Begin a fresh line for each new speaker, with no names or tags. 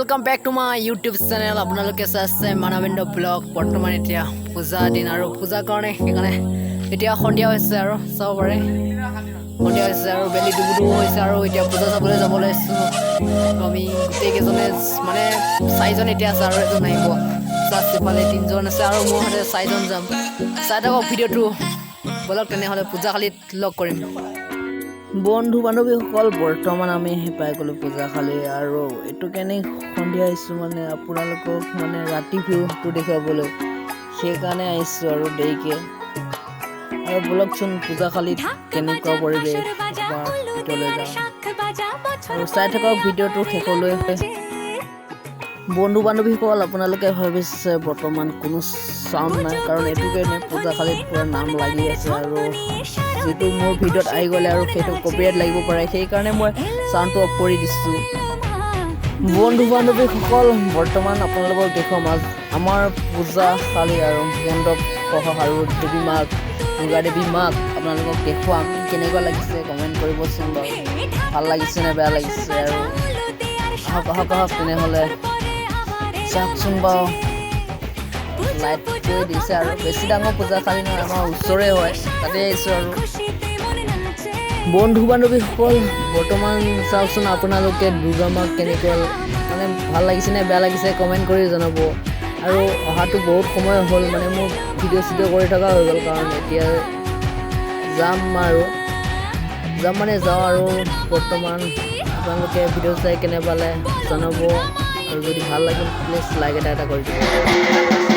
Welcome back to my YouTube channel. আপোনালোকে চাইছে Manavendra blog. বৰ্তমান এতিয়া পূজা দিন আৰু পূজা কাৰণে সেইকাৰণে এতিয়া সন্ধিয়া হৈছে আৰু চাব পাৰে সন্ধিয়া হৈছে আৰু বেলি ডুবু হৈছে আৰু এতিয়া পূজা চাবলৈ যাব লৈছোঁ। আমি গোটেইকেইজনে মানে 4জন এতিয়া আছে আৰু এজন আহিব। জাষ্ট ইফালে 3জন আছে আৰু মোৰ হাতে 4জন যাম। চাই থাকক ভিডিঅ'টো বলক তেনেহ'লে পূজা খালিত লগ কৰিম। বন্ধু বান্ধৱীসকল বৰ্তমান আমি পাই গ'লোঁ পূজাখালি আৰু এইটো কেনে সন্ধিয়া আহিছোঁ মানে আপোনালোকক মানে ৰাতি ভিউটো দেখুৱাবলৈ সেইকাৰণে আহিছোঁ আৰু দেৰিকৈ আৰু বলকচোন পূজাখালিত কেনেকুৱা পৰিৱেশ ভিতৰলৈ যাওঁ আৰু চাই থাকক ভিডিঅ'টো শেষলৈ। বন্ধু বান্ধৱীসকল আপোনালোকে ভাবিছে বৰ্তমান কোনো চাউণ্ড নাই কাৰণ এইটো কাৰণে পূজাখালিত পুৰা নাম লাগি আছে আৰু যিটো মোৰ ভিডিঅ'ত আহি গ'লে আৰু সেইটো কপিৰাইট লাগিব পাৰে সেইকাৰণে মই চাউণ্ডটো অফ কৰি দিছোঁ। বন্ধু বান্ধৱীসকল বৰ্তমান আপোনালোকক দেখুৱাম আমাৰ পূজাখালি আৰু মণ্ডপ সহ আৰু দেৱী মাক দুৰ্গা দেৱী মাক আপোনালোকক দেখুৱাম কেনেকুৱা লাগিছে কমেণ্ট কৰিবচোন বাৰু ভাল লাগিছে নে বেয়া লাগিছে আৰু আহক তেনেহ'লে চাওকচোন বাৰু লাইট কৰি দিছে আৰু বেছি ডাঙৰ পূজাখালি নহয় আমাৰ ওচৰে হয় তাতে আহিছোঁ আৰু বন্ধু বান্ধৱীসকল বৰ্তমান চাওকচোন আপোনালোকে দুৰ্গা মাক কেনেকুৱা মানে ভাল লাগিছে নে বেয়া লাগিছে কমেণ্ট কৰি জনাব আৰু অহাটো বহুত সময় হ'ল মানে মোৰ ভিডিঅ' কৰি থকা হৈ গ'ল কাৰণ এতিয়া যাম মানে যাওঁ আৰু বৰ্তমান আপোনালোকে ভিডিঅ' চাই কেনে পালে জনাব আৰু যদি ভাল লাগে প্লিজ লাইক এটা কৰি দিব।